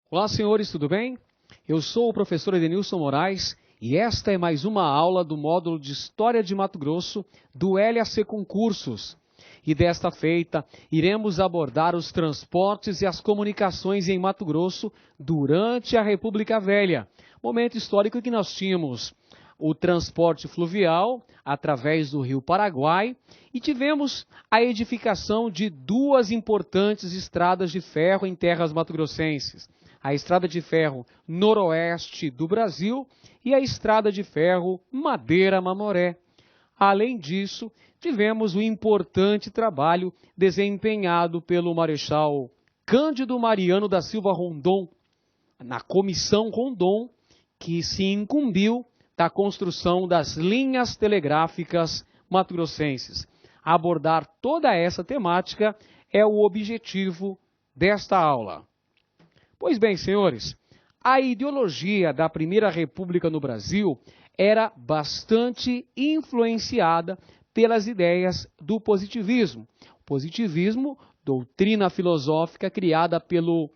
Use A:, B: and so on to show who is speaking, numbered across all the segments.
A: Olá, senhores, tudo bem? Eu sou o professor Edenilson Moraes e esta é mais uma aula do módulo de História de Mato Grosso do LAC Concursos. E desta feita, iremos abordar os transportes e as comunicações em Mato Grosso durante a República Velha, momento histórico que nós tínhamos o transporte fluvial através do Rio Paraguai e tivemos a edificação de duas importantes estradas de ferro em terras mato-grossenses. A Estrada de Ferro Noroeste do Brasil e a Estrada de Ferro Madeira-Mamoré. Além disso, tivemos o importante trabalho desempenhado pelo Marechal Cândido Mariano da Silva Rondon, na Comissão Rondon, que se incumbiu da construção das linhas telegráficas mato-grossenses. Abordar toda essa temática é o objetivo desta aula. Pois bem, senhores, a ideologia da Primeira República no Brasil era bastante influenciada pelas ideias do positivismo. O positivismo, doutrina filosófica criada pelo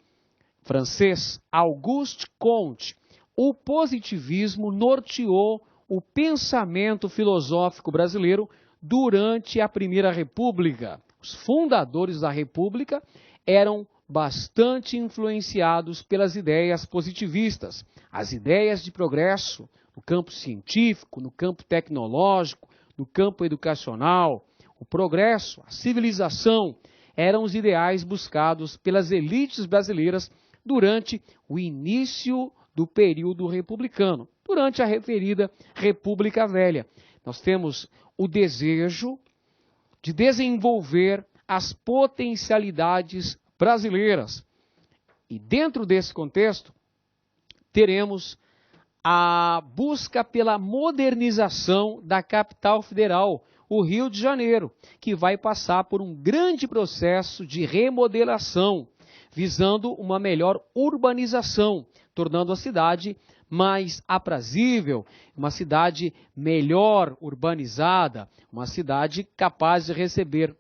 A: francês Auguste Comte. O positivismo norteou o pensamento filosófico brasileiro durante a Primeira República. Os fundadores da República eram bastante influenciados pelas ideias positivistas, as ideias de progresso no campo científico, no campo tecnológico, no campo educacional. O progresso, a civilização, eram os ideais buscados pelas elites brasileiras durante o início do período republicano, durante a referida República Velha. Nós temos o desejo de desenvolver as potencialidades brasileiras. E dentro desse contexto, teremos a busca pela modernização da capital federal, o Rio de Janeiro, que vai passar por um grande processo de remodelação, visando uma melhor urbanização, tornando a cidade mais aprazível, uma cidade melhor urbanizada, uma cidade capaz de receber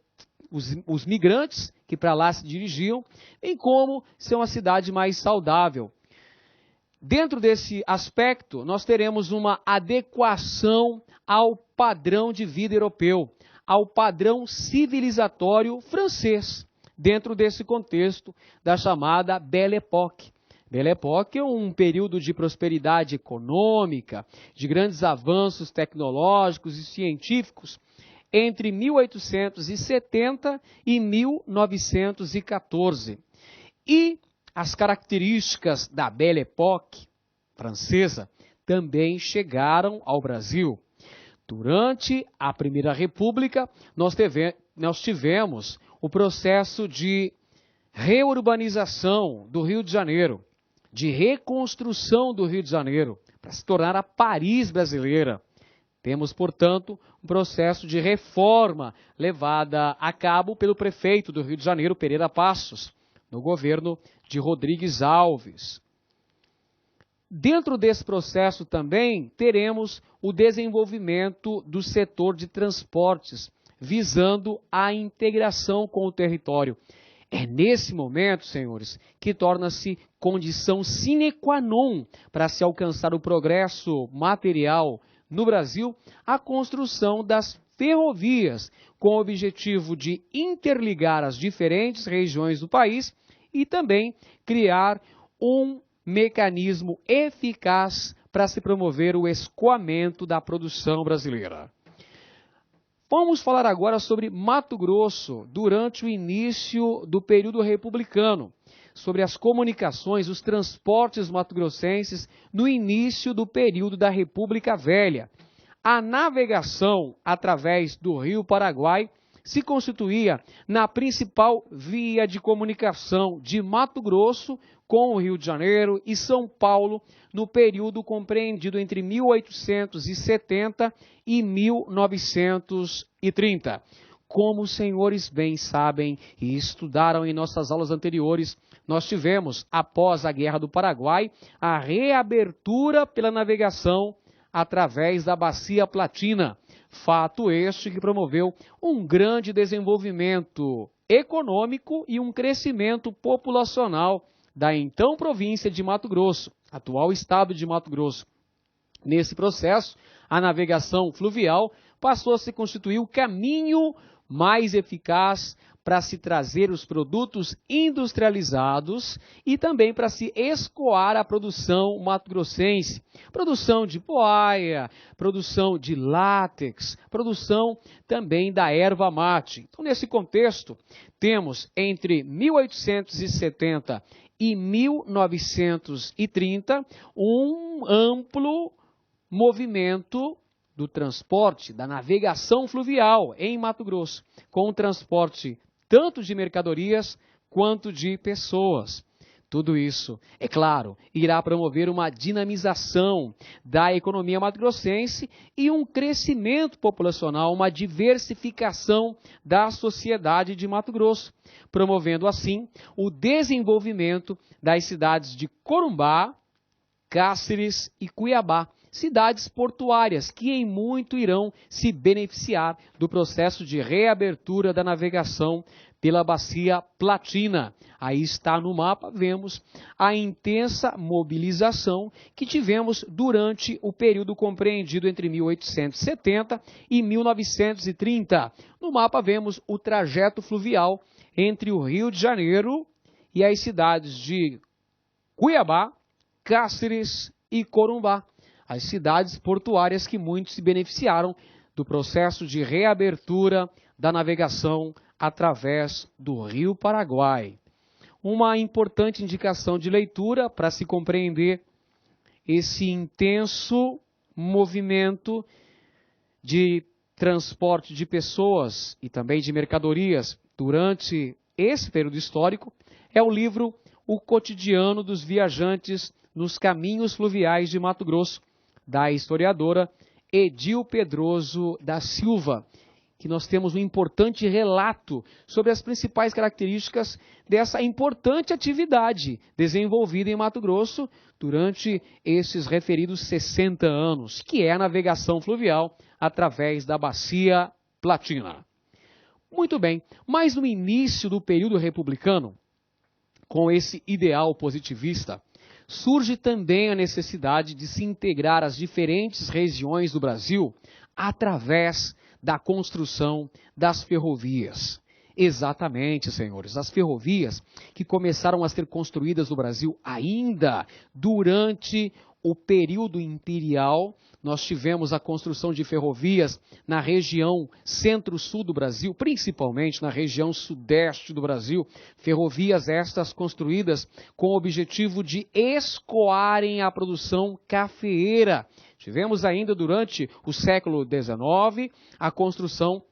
A: os migrantes que para lá se dirigiam, bem como ser uma cidade mais saudável. Dentro desse aspecto, nós teremos uma adequação ao padrão de vida europeu, ao padrão civilizatório francês, dentro desse contexto da chamada Belle Époque. Belle Époque é um período de prosperidade econômica, de grandes avanços tecnológicos e científicos, entre 1870 e 1914. E as características da Belle Époque francesa também chegaram ao Brasil. Durante a Primeira República, nós tivemos o processo de reurbanização do Rio de Janeiro, de reconstrução do Rio de Janeiro, para se tornar a Paris brasileira. Temos, portanto, um processo de reforma levada a cabo pelo prefeito do Rio de Janeiro, Pereira Passos, no governo de Rodrigues Alves. Dentro desse processo também teremos o desenvolvimento do setor de transportes, visando a integração com o território. É nesse momento, senhores, que torna-se condição sine qua non para se alcançar o progresso material no Brasil, a construção das ferrovias, com o objetivo de interligar as diferentes regiões do país e também criar um mecanismo eficaz para se promover o escoamento da produção brasileira. Vamos falar agora sobre Mato Grosso, durante o início do período republicano, sobre as comunicações, os transportes mato-grossenses no início do período da República Velha. A navegação através do Rio Paraguai se constituía na principal via de comunicação de Mato Grosso com o Rio de Janeiro e São Paulo no período compreendido entre 1870 e 1930. Como os senhores bem sabem e estudaram em nossas aulas anteriores, nós tivemos, após a Guerra do Paraguai, a reabertura pela navegação através da Bacia Platina, fato este que promoveu um grande desenvolvimento econômico e um crescimento populacional da então província de Mato Grosso, atual estado de Mato Grosso. Nesse processo, a navegação fluvial passou a se constituir o caminho mais eficaz para se trazer os produtos industrializados e também para se escoar a produção mato-grossense. Produção de poaia, produção de látex, produção também da erva mate. Então, nesse contexto, temos entre 1870 e 1930 um amplo movimento do transporte, da navegação fluvial em Mato Grosso, com o transporte tanto de mercadorias quanto de pessoas. Tudo isso, é claro, irá promover uma dinamização da economia mato-grossense e um crescimento populacional, uma diversificação da sociedade de Mato Grosso, promovendo assim o desenvolvimento das cidades de Corumbá, Cáceres e Cuiabá, cidades portuárias que em muito irão se beneficiar do processo de reabertura da navegação pela Bacia Platina. Aí está no mapa, vemos a intensa mobilização que tivemos durante o período compreendido entre 1870 e 1930. No mapa vemos o trajeto fluvial entre o Rio de Janeiro e as cidades de Cuiabá, Cáceres e Corumbá, as cidades portuárias que muito se beneficiaram do processo de reabertura da navegação através do Rio Paraguai. Uma importante indicação de leitura para se compreender esse intenso movimento de transporte de pessoas e também de mercadorias durante esse período histórico é o livro O Cotidiano dos Viajantes nos Caminhos Fluviais de Mato Grosso, da historiadora Edil Pedroso da Silva, que nós temos um importante relato sobre as principais características dessa importante atividade desenvolvida em Mato Grosso durante esses referidos 60 anos, que é a navegação fluvial através da Bacia Platina. Muito bem, mas no início do período republicano, com esse ideal positivista, surge também a necessidade de se integrar às diferentes regiões do Brasil através da construção das ferrovias. Exatamente, senhores, as ferrovias que começaram a ser construídas no Brasil ainda durante o período imperial. Nós tivemos a construção de ferrovias na região centro-sul do Brasil, principalmente na região sudeste do Brasil. Ferrovias estas construídas com o objetivo de escoarem a produção cafeeira. Tivemos ainda durante o século XIX a construção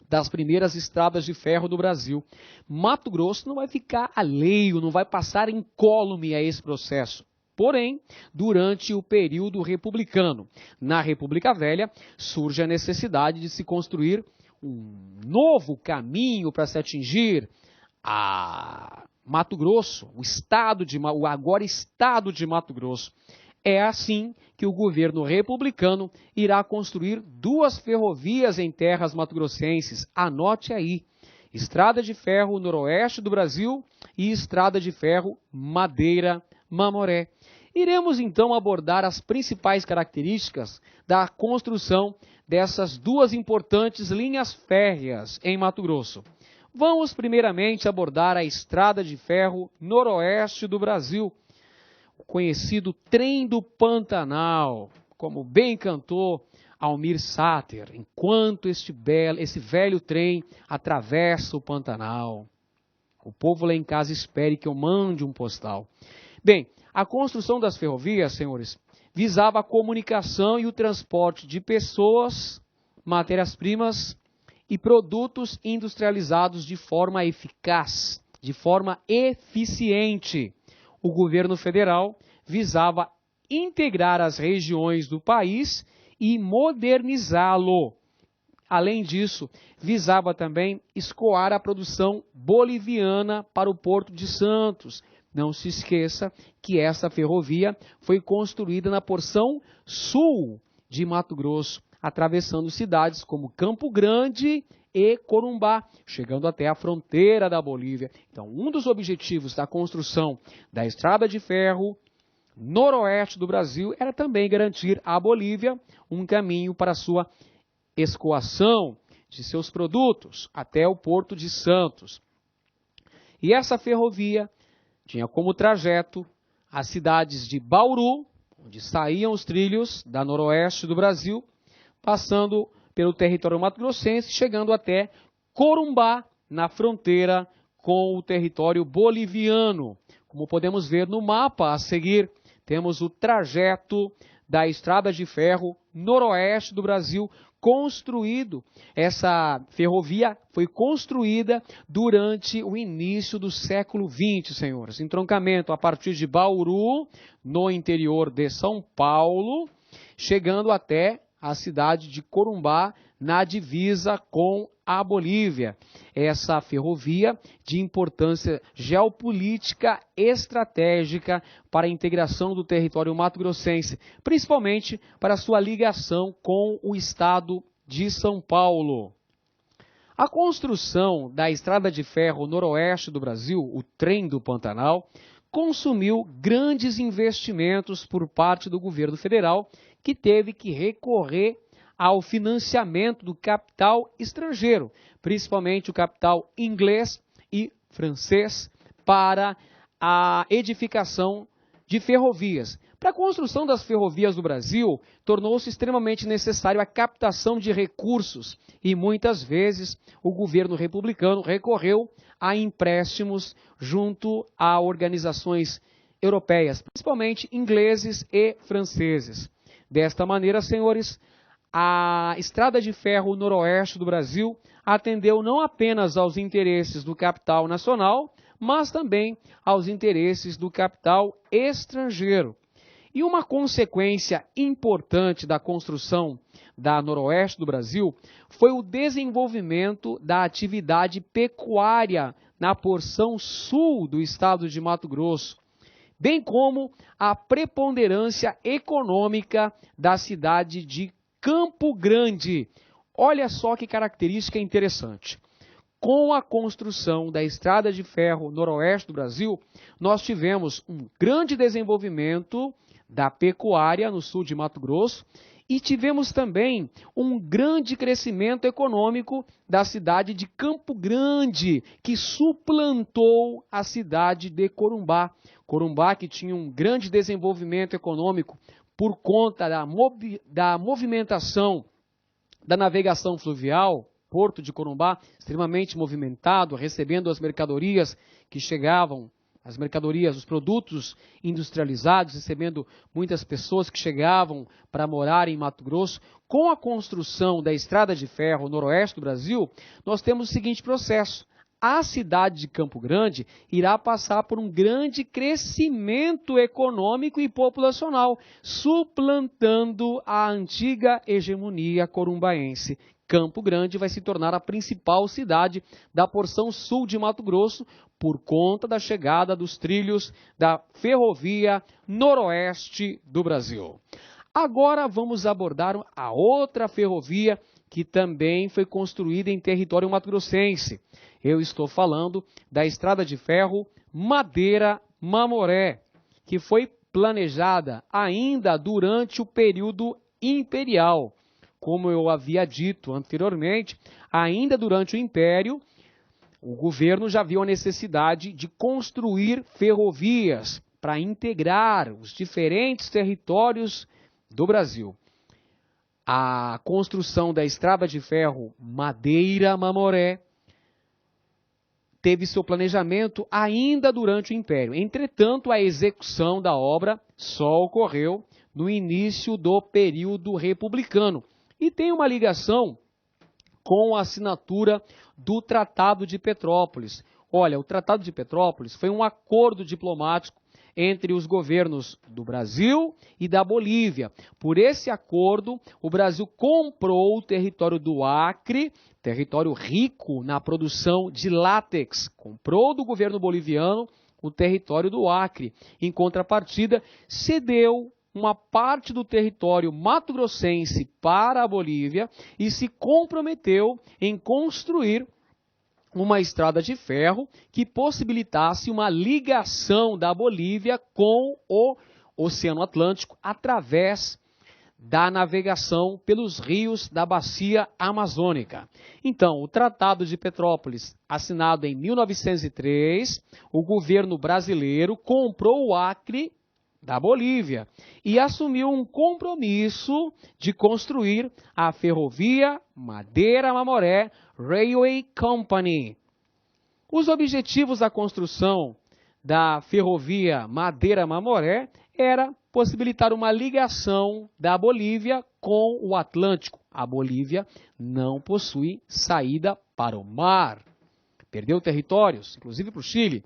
A: das primeiras estradas de ferro do Brasil. Mato Grosso não vai ficar alheio, não vai passar incólume a esse processo. Porém, durante o período republicano, na República Velha, surge a necessidade de se construir um novo caminho para se atingir a Mato Grosso, o agora estado de Mato Grosso. É assim que o governo republicano irá construir duas ferrovias em terras mato-grossenses. Anote aí: Estrada de Ferro Noroeste do Brasil e Estrada de Ferro Madeira-Mamoré. Iremos então abordar as principais características da construção dessas duas importantes linhas férreas em Mato Grosso. Vamos primeiramente abordar a Estrada de Ferro Noroeste do Brasil, o conhecido Trem do Pantanal, como bem cantou Almir Sater, enquanto esse velho trem atravessa o Pantanal. O povo lá em casa espere que eu mande um postal. Bem, a construção das ferrovias, senhores, visava a comunicação e o transporte de pessoas, matérias-primas e produtos industrializados de forma eficaz, de forma eficiente. O governo federal visava integrar as regiões do país e modernizá-lo. Além disso, visava também escoar a produção boliviana para o Porto de Santos. Não se esqueça que essa ferrovia foi construída na porção sul de Mato Grosso, atravessando cidades como Campo Grande e Corumbá, chegando até a fronteira da Bolívia. Então, um dos objetivos da construção da estrada de ferro noroeste do Brasil era também garantir à Bolívia um caminho para a sua escoação de seus produtos até o Porto de Santos. E essa ferrovia tinha como trajeto as cidades de Bauru, onde saíam os trilhos da noroeste do Brasil, passando pelo território mato-grossense, chegando até Corumbá, na fronteira com o território boliviano. Como podemos ver no mapa a seguir, temos o trajeto da estrada de ferro noroeste do Brasil construído. Essa ferrovia foi construída durante o início do século XX, senhores. Entroncamento a partir de Bauru, no interior de São Paulo, chegando até a cidade de Corumbá, na divisa com a Bolívia. Essa ferrovia de importância geopolítica estratégica para a integração do território mato-grossense, principalmente para sua ligação com o estado de São Paulo. A construção da estrada de ferro noroeste do Brasil, o Trem do Pantanal, consumiu grandes investimentos por parte do governo federal, que teve que recorrer ao financiamento do capital estrangeiro, principalmente o capital inglês e francês, para a edificação de ferrovias. Para a construção das ferrovias do Brasil, tornou-se extremamente necessário a captação de recursos e muitas vezes o governo republicano recorreu a empréstimos junto a organizações europeias, principalmente ingleses e franceses. Desta maneira, senhores, a estrada de ferro noroeste do Brasil atendeu não apenas aos interesses do capital nacional, mas também aos interesses do capital estrangeiro. E uma consequência importante da construção da noroeste do Brasil foi o desenvolvimento da atividade pecuária na porção sul do estado de Mato Grosso, bem como a preponderância econômica da cidade de Campo Grande. Olha só que característica interessante. Com a construção da estrada de ferro noroeste do Brasil, nós tivemos um grande desenvolvimento da pecuária no sul de Mato Grosso e tivemos também um grande crescimento econômico da cidade de Campo Grande, que suplantou a cidade de Corumbá. Corumbá, que tinha um grande desenvolvimento econômico por conta da movimentação da navegação fluvial, Porto de Corumbá, extremamente movimentado, recebendo as mercadorias que chegavam, as mercadorias, os produtos industrializados, recebendo muitas pessoas que chegavam para morar em Mato Grosso. Com a construção da estrada de ferro noroeste do Brasil, nós temos o seguinte processo. A cidade de Campo Grande irá passar por um grande crescimento econômico e populacional, suplantando a antiga hegemonia corumbaense. Campo Grande vai se tornar a principal cidade da porção sul de Mato Grosso por conta da chegada dos trilhos da ferrovia noroeste do Brasil. Agora vamos abordar a outra ferrovia que também foi construída em território mato-grossense. Eu estou falando da estrada de ferro Madeira-Mamoré, que foi planejada ainda durante o período imperial. Como eu havia dito anteriormente, ainda durante o Império, o governo já viu a necessidade de construir ferrovias para integrar os diferentes territórios do Brasil. A construção da estrada de ferro Madeira-Mamoré teve seu planejamento ainda durante o Império. Entretanto, a execução da obra só ocorreu no início do período republicano e tem uma ligação com a assinatura do Tratado de Petrópolis. Olha, o Tratado de Petrópolis foi um acordo diplomático entre os governos do Brasil e da Bolívia. Por esse acordo, o Brasil comprou o território do Acre, território rico na produção de látex. Comprou do governo boliviano o território do Acre. Em contrapartida, cedeu uma parte do território mato-grossense para a Bolívia e se comprometeu em construir uma estrada de ferro que possibilitasse uma ligação da Bolívia com o Oceano Atlântico através da navegação pelos rios da bacia amazônica. Então, o Tratado de Petrópolis, assinado em 1903, o governo brasileiro comprou o Acre da Bolívia e assumiu um compromisso de construir a ferrovia Madeira-Mamoré Railway Company. Os objetivos da construção da ferrovia Madeira-Mamoré era possibilitar uma ligação da Bolívia com o Atlântico. A Bolívia não possui saída para o mar. Perdeu territórios, inclusive para o Chile.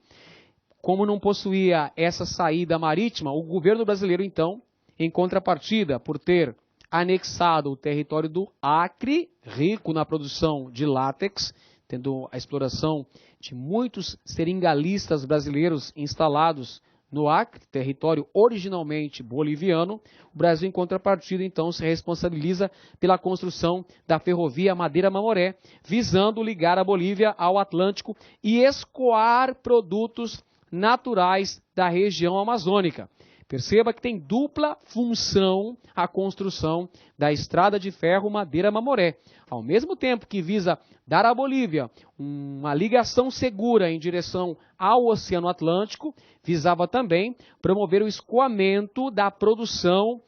A: Como não possuía essa saída marítima, o governo brasileiro, então, em contrapartida, por ter anexado o território do Acre, rico na produção de látex, tendo a exploração de muitos seringalistas brasileiros instalados no Acre, território originalmente boliviano, o Brasil, em contrapartida, então, se responsabiliza pela construção da ferrovia Madeira-Mamoré, visando ligar a Bolívia ao Atlântico e escoar produtos naturais da região amazônica. Perceba que tem dupla função a construção da estrada de ferro Madeira-Mamoré. Ao mesmo tempo que visa dar à Bolívia uma ligação segura em direção ao Oceano Atlântico, visava também promover o escoamento da produção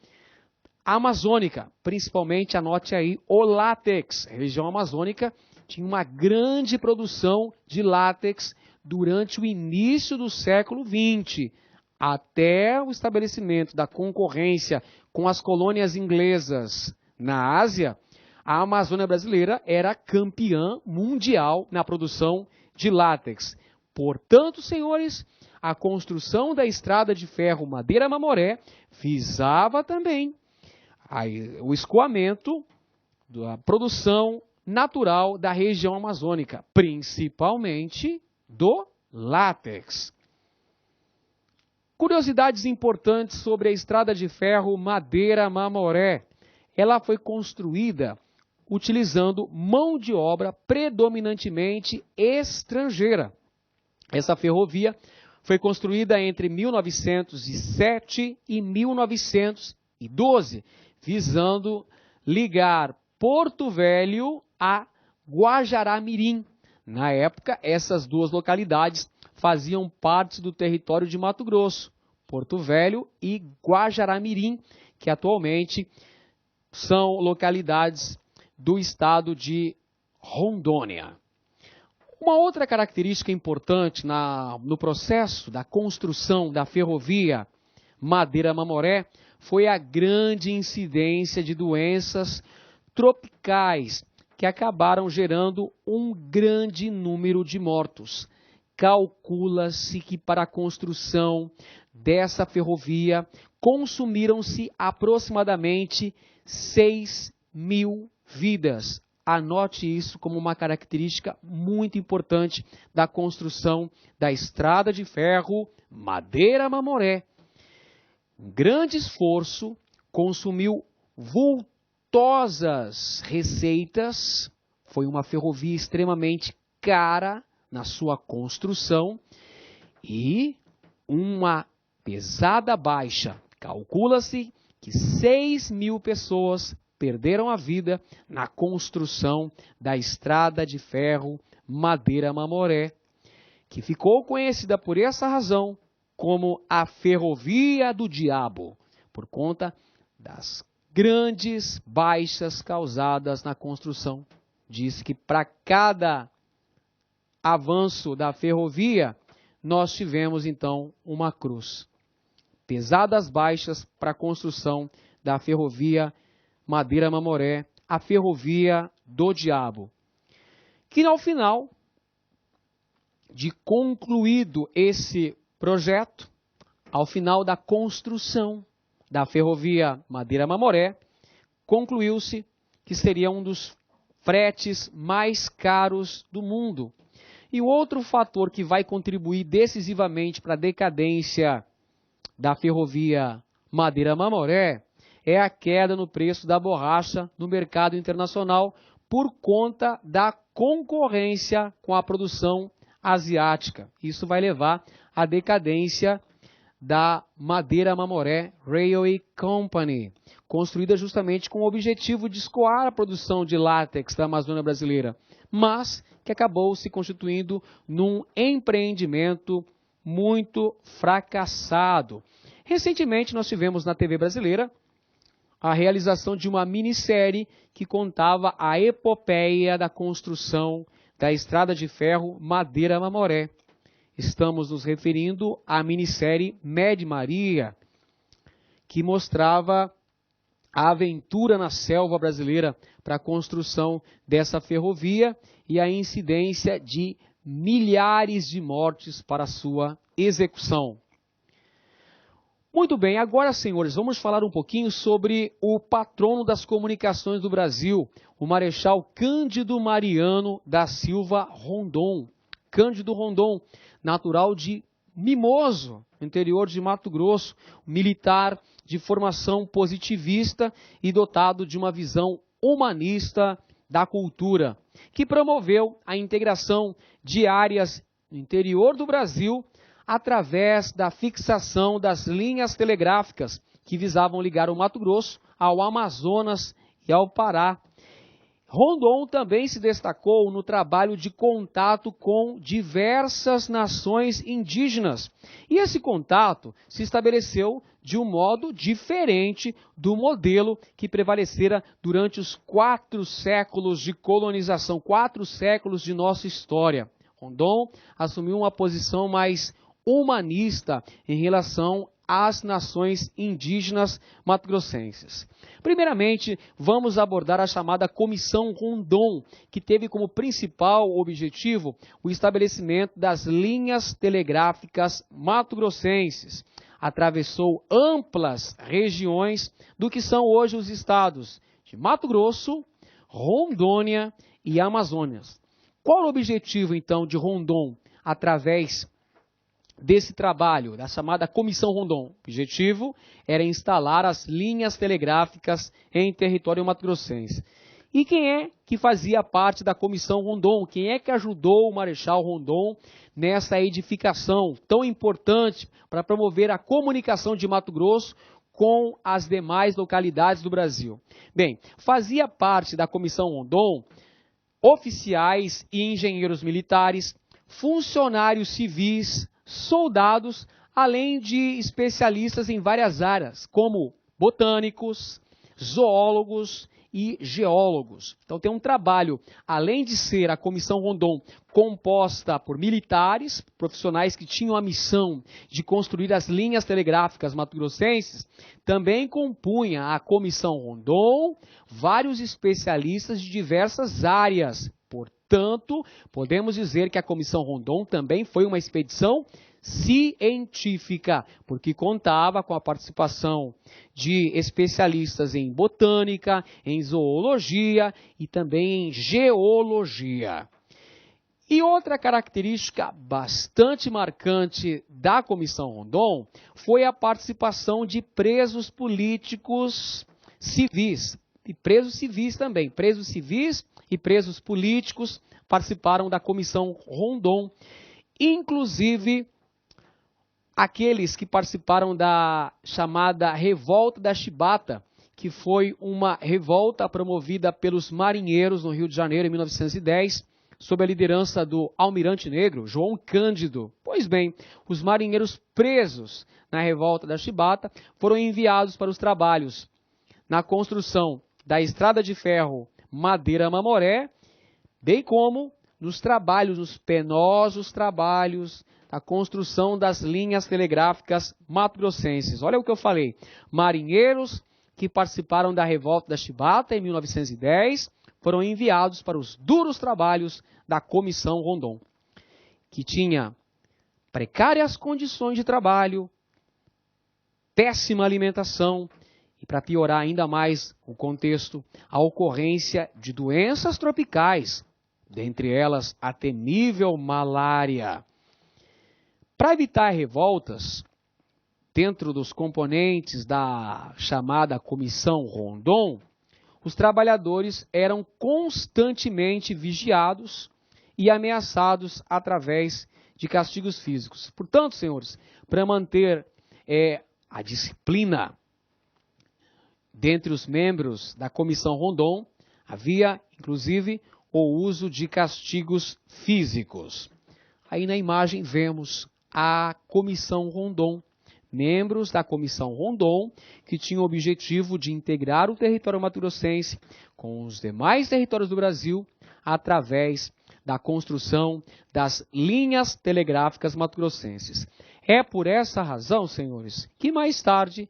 A: amazônica, principalmente, anote aí, o látex. A região amazônica tinha uma grande produção de látex durante o início do século XX, até o estabelecimento da concorrência com as colônias inglesas na Ásia. A Amazônia brasileira era campeã mundial na produção de látex. Portanto, senhores, a construção da estrada de ferro Madeira-Mamoré visava também o escoamento da produção natural da região amazônica, principalmente do látex. Curiosidades importantes sobre a estrada de ferro Madeira-Mamoré. Ela foi construída utilizando mão de obra predominantemente estrangeira. Essa ferrovia foi construída entre 1907 e 1912, visando ligar Porto Velho a Guajará-Mirim. Na época, essas duas localidades faziam parte do território de Mato Grosso, Porto Velho e Guajará-Mirim, que atualmente são localidades do estado de Rondônia. Uma outra característica importante no processo da construção da ferrovia Madeira-Mamoré foi a grande incidência de doenças tropicais que acabaram gerando um grande número de mortos. Calcula-se que para a construção dessa ferrovia consumiram-se aproximadamente 6.000 vidas. Anote isso como uma característica muito importante da construção da estrada de ferro Madeira-Mamoré. Um grande esforço consumiu vultosas receitas, foi uma ferrovia extremamente cara na sua construção e uma pesada baixa. Calcula-se que 6.000 pessoas perderam a vida na construção da estrada de ferro Madeira-Mamoré, que ficou conhecida por essa razão como a Ferrovia do Diabo, por conta das grandes baixas causadas na construção. Diz que para cada avanço da ferrovia, nós tivemos então uma cruz. Pesadas baixas para a construção da ferrovia Madeira-Mamoré, a Ferrovia do Diabo. Que ao final de concluído esse projeto, ao final da construção da ferrovia Madeira-Mamoré, concluiu-se que seria um dos fretes mais caros do mundo. E o outro fator que vai contribuir decisivamente para a decadência da ferrovia Madeira Mamoré é a queda no preço da borracha no mercado internacional por conta da concorrência com a produção asiática. Isso vai levar à decadência da Madeira Mamoré Railway Company, construída justamente com o objetivo de escoar a produção de látex da Amazônia brasileira, mas que acabou se constituindo num empreendimento muito fracassado. Recentemente nós tivemos na TV brasileira a realização de uma minissérie que contava a epopeia da construção da estrada de ferro Madeira Mamoré. Estamos nos referindo à minissérie Med Maria, que mostrava a aventura na selva brasileira para a construção dessa ferrovia e a incidência de milhares de mortes para sua execução. Muito bem, agora, senhores, vamos falar um pouquinho sobre o patrono das comunicações do Brasil, o Marechal Cândido Mariano da Silva Rondon. Cândido Rondon, natural de Mimoso, interior de Mato Grosso, militar de formação positivista e dotado de uma visão humanista da cultura, que promoveu a integração de áreas no interior do Brasil através da fixação das linhas telegráficas que visavam ligar o Mato Grosso ao Amazonas e ao Pará. Rondon também se destacou no trabalho de contato com diversas nações indígenas. E esse contato se estabeleceu de um modo diferente do modelo que prevalecera durante os 4 séculos de colonização, 4 séculos de nossa história. Rondon assumiu uma posição mais humanista em relação às nações indígenas mato-grossenses. Primeiramente, vamos abordar a chamada Comissão Rondon, que teve como principal objetivo o estabelecimento das linhas telegráficas mato-grossenses. Atravessou amplas regiões do que são hoje os estados de Mato Grosso, Rondônia e Amazonas. Qual o objetivo, então, de Rondon através desse trabalho, da chamada Comissão Rondon? O objetivo era instalar as linhas telegráficas em território mato-grossense. E quem é que fazia parte da Comissão Rondon? Quem é que ajudou o Marechal Rondon nessa edificação tão importante para promover a comunicação de Mato Grosso com as demais localidades do Brasil? Bem, fazia parte da Comissão Rondon oficiais e engenheiros militares, funcionários civis, soldados, além de especialistas em várias áreas, como botânicos, zoólogos e geólogos. Então tem um trabalho, além de ser a Comissão Rondon composta por militares, profissionais que tinham a missão de construir as linhas telegráficas mato-grossenses, também compunha a Comissão Rondon vários especialistas de diversas áreas. Portanto, podemos dizer que a Comissão Rondon também foi uma expedição científica, porque contava com a participação de especialistas em botânica, em zoologia e também em geologia. E outra característica bastante marcante da Comissão Rondon foi a participação de presos políticos civis, e presos civis também, presos civis e presos políticos participaram da Comissão Rondon, inclusive aqueles que participaram da chamada Revolta da Chibata, que foi uma revolta promovida pelos marinheiros no Rio de Janeiro em 1910, sob a liderança do almirante negro, João Cândido. Pois bem, os marinheiros presos na Revolta da Chibata foram enviados para os trabalhos na construção da estrada de ferro Madeira Mamoré, bem como nos trabalhos, nos penosos trabalhos da construção das linhas telegráficas mato-grossenses. Olha o que eu falei, marinheiros que participaram da Revolta da Chibata em 1910 foram enviados para os duros trabalhos da Comissão Rondon, que tinha precárias condições de trabalho, péssima alimentação e, para piorar ainda mais o contexto, a ocorrência de doenças tropicais, dentre elas a temível malária. Para evitar revoltas, dentro dos componentes da chamada Comissão Rondon, os trabalhadores eram constantemente vigiados e ameaçados através de castigos físicos. Portanto, senhores, para manter a disciplina dentre os membros da Comissão Rondon, havia, inclusive, o uso de castigos físicos. Aí na imagem vemos a Comissão Rondon, membros da Comissão Rondon, que tinham o objetivo de integrar o território mato-grossense com os demais territórios do Brasil através da construção das linhas telegráficas mato-grossenses. É por essa razão, senhores, que mais tarde,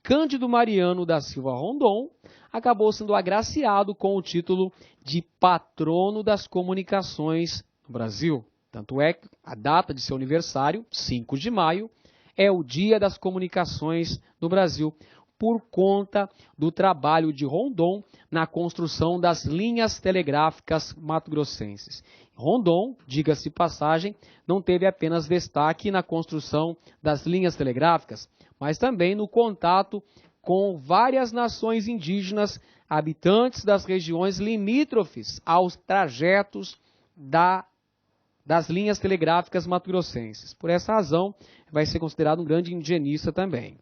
A: Cândido Mariano da Silva Rondon acabou sendo agraciado com o título de patrono das comunicações no Brasil. Tanto é que a data de seu aniversário, 5 de maio, é o Dia das Comunicações no Brasil, por conta do trabalho de Rondon na construção das linhas telegráficas mato-grossenses. Rondon, diga-se de passagem, não teve apenas destaque na construção das linhas telegráficas, mas também no contato com várias nações indígenas habitantes das regiões limítrofes aos trajetos das linhas telegráficas mato-grossenses. Por essa razão, vai ser considerado um grande indigenista também.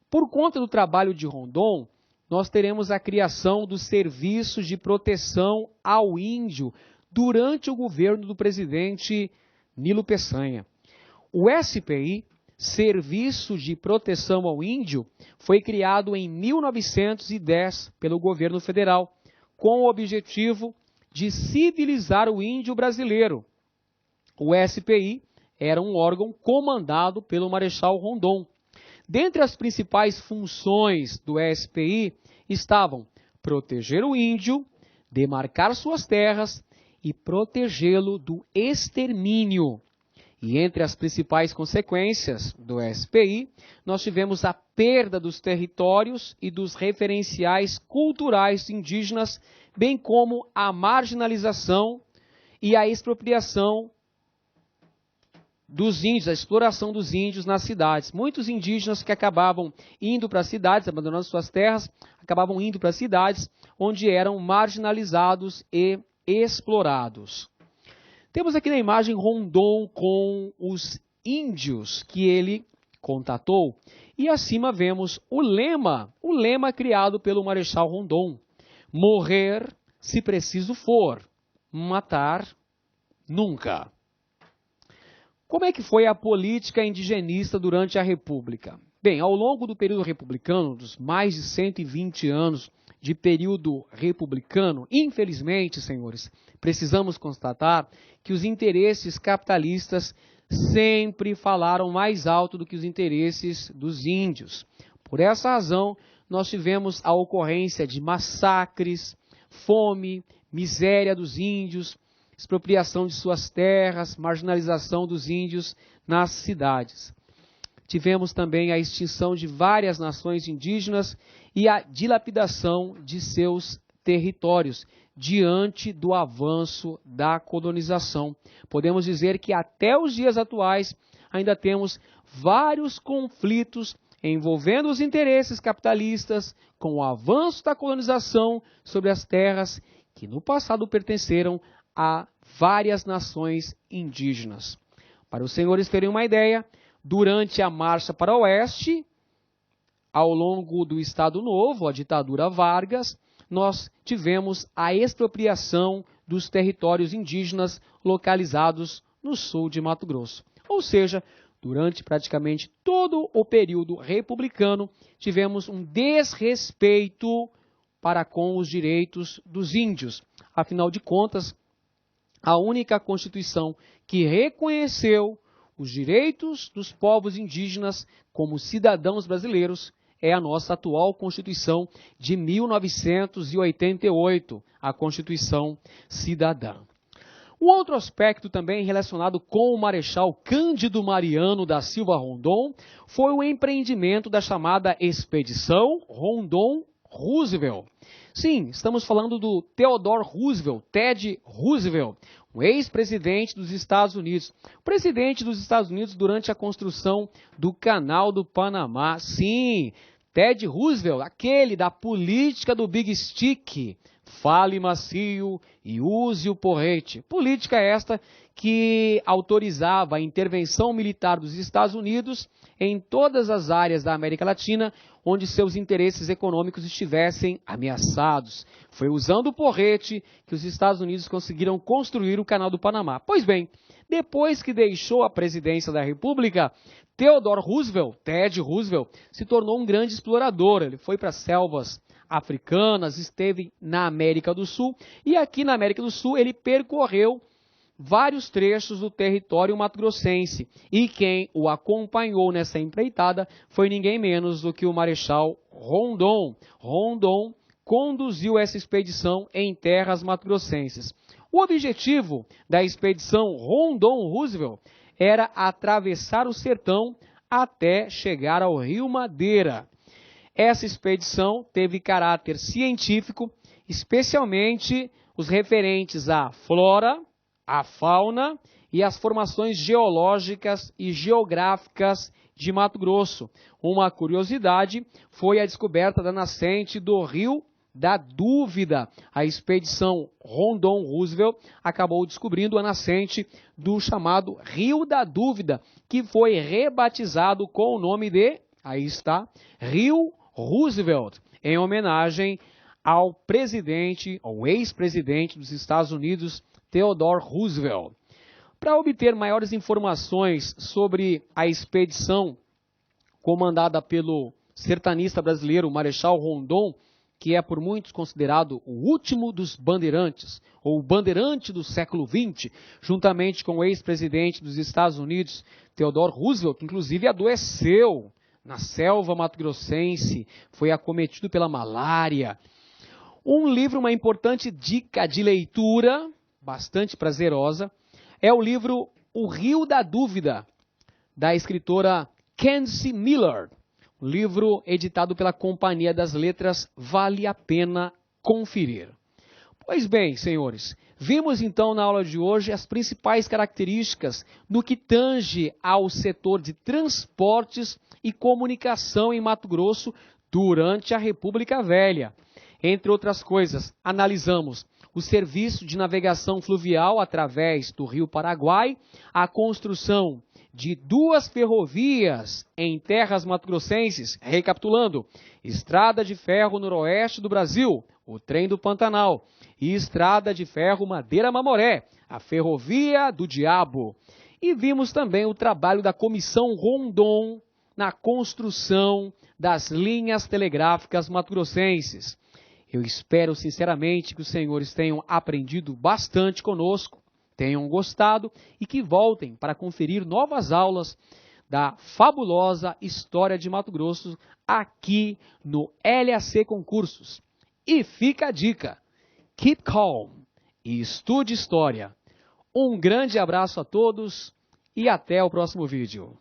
A: Por conta do trabalho de Rondon, nós teremos a criação dos serviços de proteção ao índio durante o governo do presidente Nilo Peçanha. O SPI, Serviço de Proteção ao Índio, foi criado em 1910 pelo governo federal, com o objetivo de civilizar o índio brasileiro. O SPI era um órgão comandado pelo Marechal Rondon. Dentre as principais funções do SPI estavam proteger o índio, demarcar suas terras e protegê-lo do extermínio. E entre as principais consequências do SPI, nós tivemos a perda dos territórios e dos referenciais culturais indígenas, bem como a marginalização e a expropriação dos índios, a exploração dos índios nas cidades. Muitos indígenas que acabavam indo para as cidades, abandonando suas terras, acabavam indo para as cidades onde eram marginalizados e explorados. Temos aqui na imagem Rondon com os índios que ele contatou. E acima vemos o lema criado pelo Marechal Rondon: morrer se preciso for, matar nunca. Como é que foi a política indigenista durante a República? Bem, ao longo do período republicano, dos mais de 120 anos de período republicano, infelizmente, senhores, precisamos constatar que os interesses capitalistas sempre falaram mais alto do que os interesses dos índios. Por essa razão, nós tivemos a ocorrência de massacres, fome, miséria dos índios, expropriação de suas terras, marginalização dos índios nas cidades. Tivemos também a extinção de várias nações indígenas e a dilapidação de seus territórios diante do avanço da colonização. Podemos dizer que até os dias atuais ainda temos vários conflitos envolvendo os interesses capitalistas com o avanço da colonização sobre as terras que no passado pertenceram a várias nações indígenas. Para os senhores terem uma ideia, durante a Marcha para o Oeste, ao longo do Estado Novo, a ditadura Vargas, nós tivemos a expropriação dos territórios indígenas localizados no sul de Mato Grosso. Ou seja, durante praticamente todo o período republicano, tivemos um desrespeito para com os direitos dos índios. Afinal de contas, a única Constituição que reconheceu os direitos dos povos indígenas como cidadãos brasileiros é a nossa atual Constituição de 1988, a Constituição Cidadã. Um outro aspecto também relacionado com o Marechal Cândido Mariano da Silva Rondon foi o empreendimento da chamada Expedição Rondon-Roosevelt. Sim, estamos falando do Theodore Roosevelt, Ted Roosevelt. um ex-presidente dos Estados Unidos. Presidente dos Estados Unidos durante a construção do Canal do Panamá. Sim, Ted Roosevelt, aquele da política do Big Stick. Fale macio e use o porrete. Política esta que autorizava a intervenção militar dos Estados Unidos em todas as áreas da América Latina onde seus interesses econômicos estivessem ameaçados. Foi usando o porrete que os Estados Unidos conseguiram construir o Canal do Panamá. Pois bem, depois que deixou a presidência da República, Theodore Roosevelt, Ted Roosevelt, se tornou um grande explorador. Ele foi para as selvas africanas, esteve na América do Sul e aqui na América do Sul ele percorreu vários trechos do território mato-grossense. E quem o acompanhou nessa empreitada foi ninguém menos do que o Marechal Rondon. Rondon conduziu essa expedição em terras mato-grossenses. O objetivo da expedição Rondon-Roosevelt era atravessar o sertão até chegar ao Rio Madeira. Essa expedição teve caráter científico, especialmente os referentes à flora, à fauna e às formações geológicas e geográficas de Mato Grosso. Uma curiosidade foi a descoberta da nascente do Rio da Dúvida. A expedição Rondon-Roosevelt acabou descobrindo a nascente do chamado Rio da Dúvida, que foi rebatizado com o nome de, aí está, Rio Roosevelt, em homenagem ao presidente, ao ex-presidente dos Estados Unidos, Theodore Roosevelt. Para obter maiores informações sobre a expedição comandada pelo sertanista brasileiro Marechal Rondon, que é por muitos considerado o último dos bandeirantes, ou o bandeirante do século XX, juntamente com o ex-presidente dos Estados Unidos, Theodore Roosevelt, que inclusive adoeceu na selva mato-grossense, foi acometido pela malária. Um livro, uma importante dica de leitura, bastante prazerosa, é o livro O Rio da Dúvida, da escritora Kenzie Miller. Um livro editado pela Companhia das Letras, vale a pena conferir. Pois bem, senhores, vimos então na aula de hoje as principais características no que tange ao setor de transportes e comunicação em Mato Grosso durante a República Velha. Entre outras coisas, analisamos o serviço de navegação fluvial através do Rio Paraguai, a construção de 2 ferrovias em terras mato-grossenses, recapitulando, Estrada de Ferro Noroeste do Brasil, o Trem do Pantanal, e Estrada de Ferro Madeira-Mamoré, a Ferrovia do Diabo. E vimos também o trabalho da Comissão Rondon na construção das linhas telegráficas mato-grossenses. Eu espero sinceramente que os senhores tenham aprendido bastante conosco, tenham gostado e que voltem para conferir novas aulas da fabulosa história de Mato Grosso aqui no LAC Concursos. E fica a dica, keep calm e estude história. Um grande abraço a todos e até o próximo vídeo.